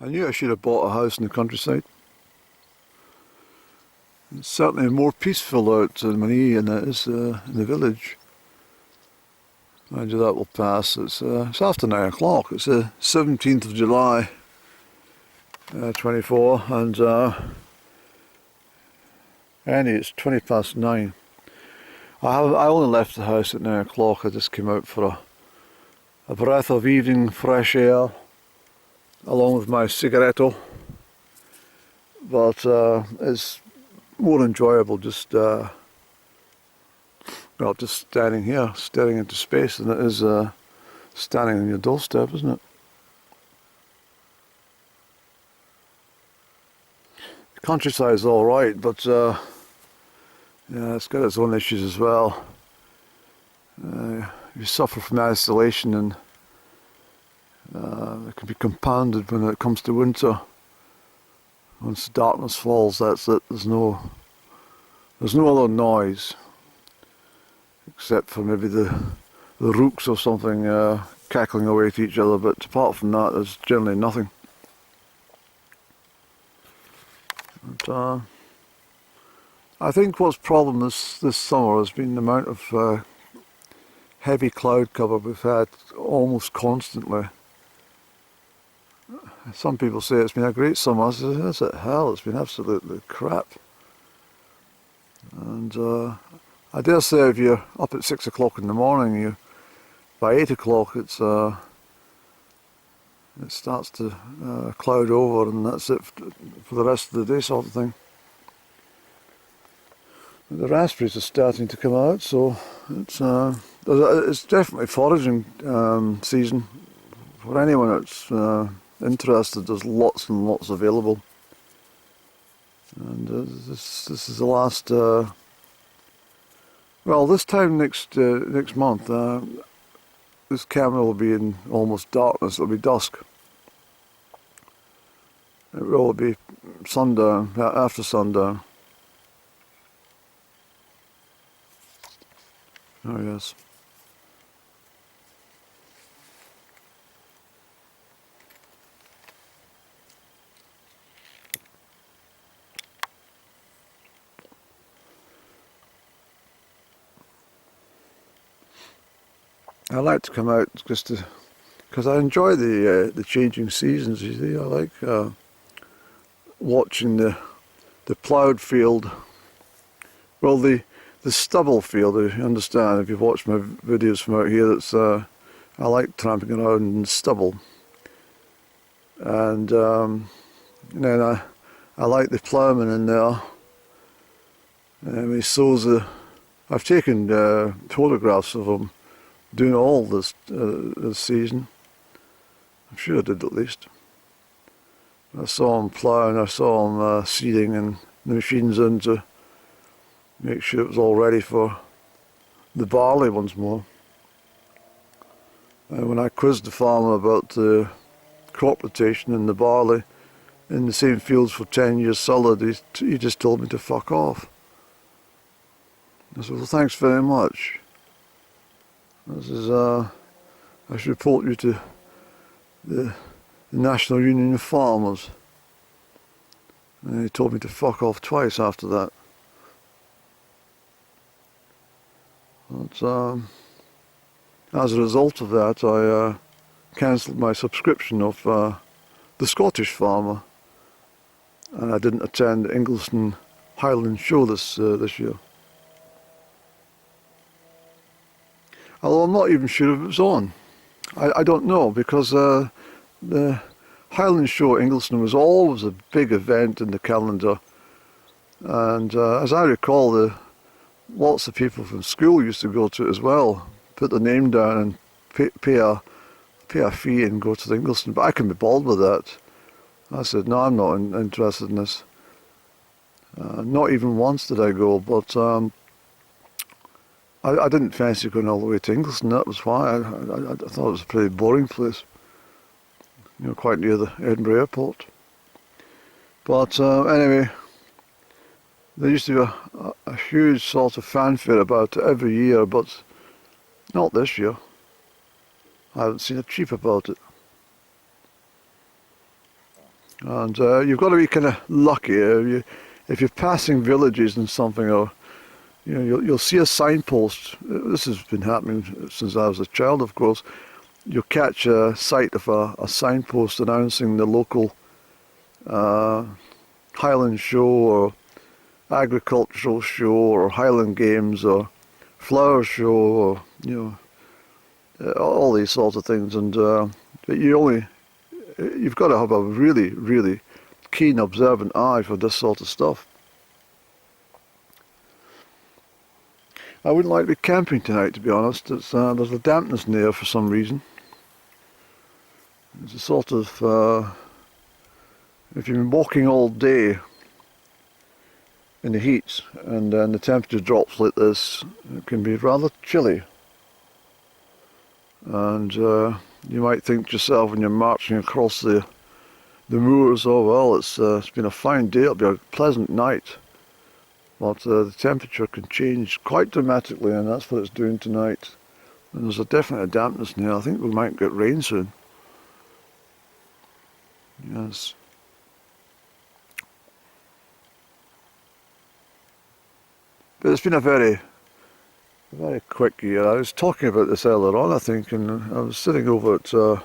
I knew I should have bought a house in the countryside. It's certainly more peaceful out in Monzie than it is in the village. Mind you, that will pass. It's after 9 o'clock. It's the 17th of July, 24, and it's 20 past 9. I only left the house at 9 o'clock. I just came out for a breath of evening fresh air, along with my cigaretto. But it's more enjoyable just just standing here, staring into space, than it is standing on your doorstep, isn't it? The countryside's all right, but yeah, it's got its own issues as well. You suffer from isolation, and it can be compounded when it comes to winter. Once darkness falls, that's it. There's no other noise, except for maybe the rooks or something cackling away to each other, but apart from that there's generally nothing. And, I think what's problem this summer has been the amount of heavy cloud cover we've had almost constantly. Some people say it's been a great summer. I say, is it hell? It's been absolutely crap. And I dare say if you're up at 6 o'clock in the morning, by 8 o'clock it starts to cloud over, and that's it for the rest of the day, sort of thing. The raspberries are starting to come out, so it's definitely foraging season for anyone that's interested. There's lots and lots available, and this is the last. Well, this time next month, this camera will be in almost darkness. It'll be dusk. It will be sundown, after sundown. Oh yes. I like to come out just because I enjoy the changing seasons. You see, I like watching the ploughed field. Well, the stubble field. You understand if you've watched my videos from out here. That's I like tramping around in stubble, and then I like the ploughman in there. He sows I've taken photographs of him doing all this season. I'm sure I did at least. I saw him ploughing, I saw him seeding, and the machines in to make sure it was all ready for the barley once more. And when I quizzed the farmer about the crop rotation in the barley in the same fields for 10 years solid, he just told me to fuck off. I said, well, thanks very much. This is, I should report you to the National Union of Farmers. And he told me to fuck off twice after that. But, as a result of that, I cancelled my subscription of the Scottish Farmer, and I didn't attend the Ingliston Highland Show this year. Although I'm not even sure if it was on. I don't know, because the Highland Show at Ingliston was always a big event in the calendar, and as I recall, lots of people from school used to go to it as well, put their name down and pay a fee and go to the Ingliston. But I can be bothered with that. I said, no, I'm not interested in this. Not even once did I go, but I didn't fancy going all the way to Ingliston. That was why. I thought it was a pretty boring place. Quite near the Edinburgh airport. But anyway, there used to be a huge sort of fanfare about it every year, but not this year. I haven't seen a cheep about it. And you've got to be kind of lucky. If you're passing villages and something, or you'll see a signpost. This has been happening since I was a child, of course. You'll catch a sight of a signpost announcing the local Highland show or agricultural show or Highland Games or flower show or all these sorts of things. And you've got to have a really, really keen, observant eye for this sort of stuff. I wouldn't like to be camping tonight, to be honest. There's a dampness in the air for some reason. It's a sort of, if you've been walking all day in the heat and then the temperature drops like this, it can be rather chilly. And you might think to yourself when you're marching across the moors, oh well, it's been a fine day, it'll be a pleasant night. But the temperature can change quite dramatically, and that's what it's doing tonight. And there's a definite dampness in here. I think we might get rain soon. Yes. But it's been a very quick year. I was talking about this earlier on, I think, and I was sitting over at the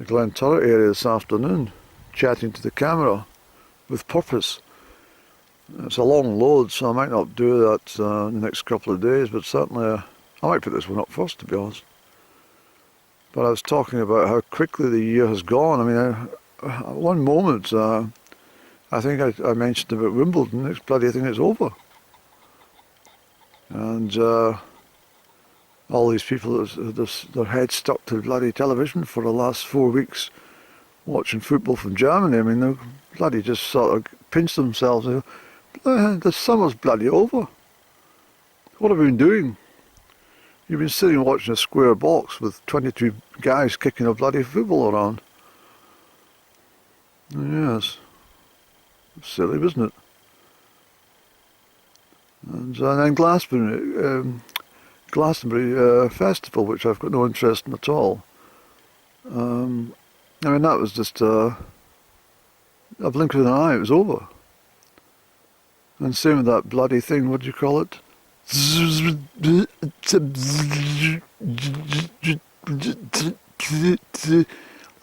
Glenturret area this afternoon, chatting to the camera with purpose. It's a long load, so I might not do that in the next couple of days, but certainly I might put this one up first, to be honest. But I was talking about how quickly the year has gone. I mean, at one moment, I think I mentioned about Wimbledon. Next bloody thing is over. And all these people, their heads stuck to bloody television for the last 4 weeks, watching football from Germany. I mean, they bloody just sort of pinch themselves. The summer's bloody over. What have we been doing? You've been sitting watching a square box with 22 guys kicking a bloody football around. Yes. Silly, isn't it? And then Glastonbury Festival, which I've got no interest in at all. I mean, that was just a blink of an eye, it was over. And same with that bloody thing, what do you call it?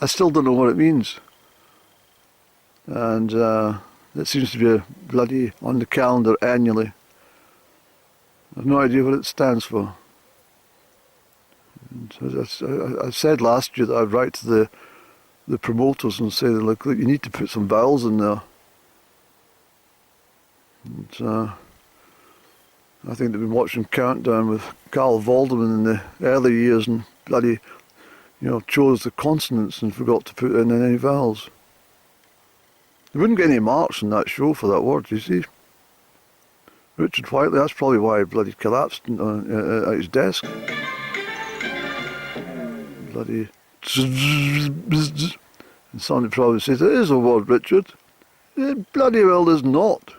I still don't know what it means. And it seems to be a bloody on the calendar annually. I've no idea what it stands for. And I said last year that I'd write to the promoters and say, look, you need to put some vowels in there. And I think they've been watching Countdown with Carl Valderman in the early years and bloody, chose the consonants and forgot to put in any vowels. They wouldn't get any marks in that show for that word, you see. Richard Whiteley, that's probably why he bloody collapsed at his desk. Bloody... And somebody probably says, it is a word, Richard. It bloody well is not.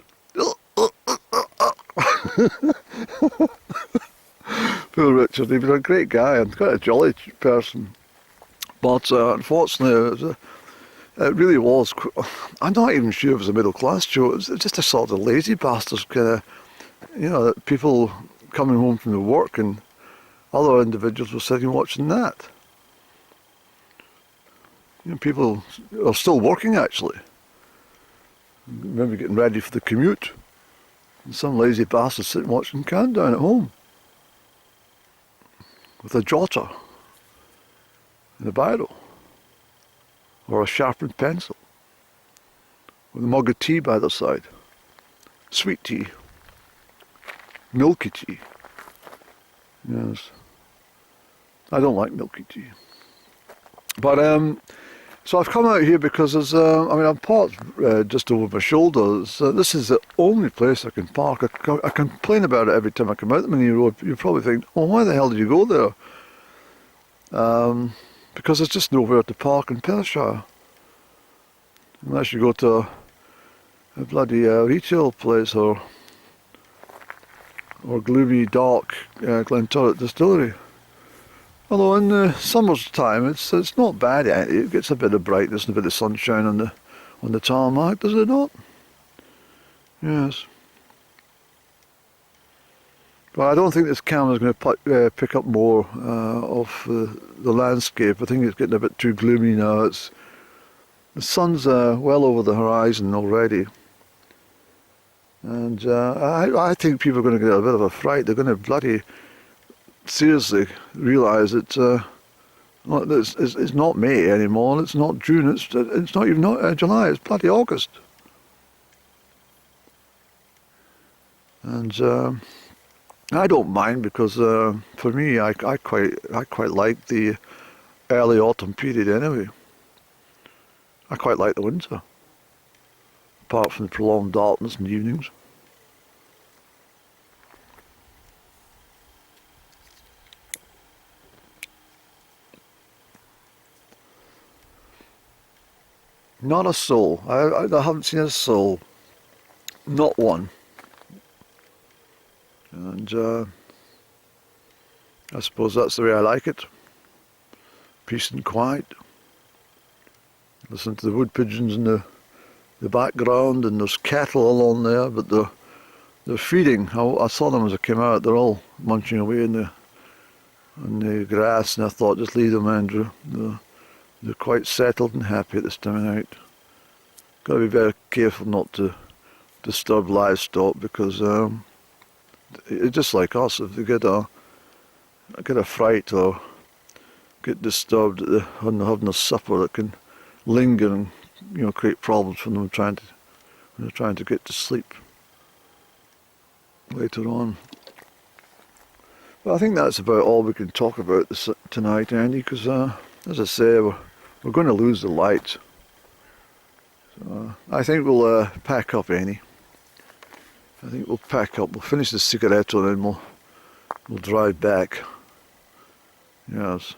Poor Richard, he was a great guy and quite a jolly person. But unfortunately, it really was... I'm not even sure it was a middle-class show. It was just a sort of lazy bastards kind of... that people coming home from the work and other individuals were sitting watching that. People are still working, actually. Maybe getting ready for the commute. And some lazy bastard sitting watching Countdown at home. With a jotter. And a biro. Or a sharpened pencil. With a mug of tea by their side. Sweet tea. Milky tea. Yes. I don't like milky tea. But, so I've come out here because there's, I'm parked just over my shoulder. This is the only place I can park. I complain about it every time I come out the Monzie Road. You probably think, oh, why the hell did you go there? Because there's just nowhere to park in Perthshire. Unless you go to a bloody retail place or gloomy, dark Glenturret distillery. Although in the summer's time, it's not bad. It gets a bit of brightness and a bit of sunshine on the tarmac, does it not? Yes. But I don't think this camera's going to pick up more of the landscape. I think it's getting a bit too gloomy now. The sun's well over the horizon already. And I think people are going to get a bit of a fright. They're going to bloody seriously realise that it's not May anymore, it's not June, it's not even July, it's bloody August. And I don't mind because for me, I quite like the early autumn period anyway. I quite like the winter, apart from the prolonged darkness in the evenings. Not a soul. I haven't seen a soul. Not one. And I suppose that's the way I like it. Peace and quiet. Listen to the wood pigeons in the background, and there's cattle along there, but they're feeding. I saw them as I came out. They're all munching away in the grass, and I thought, just leave them, Andrew. They're quite settled and happy at this time of night. Got to be very careful not to disturb livestock, because it's just like us. If they get a fright or get disturbed when they're having a supper, it can linger and create problems for them when they're trying to get to sleep later on. But I think that's about all we can talk about tonight, Andy, because as I say, we're going to lose the light. So I think we'll pack up, Annie. I think we'll pack up. We'll finish the cigaretto and then we'll drive back. Yes.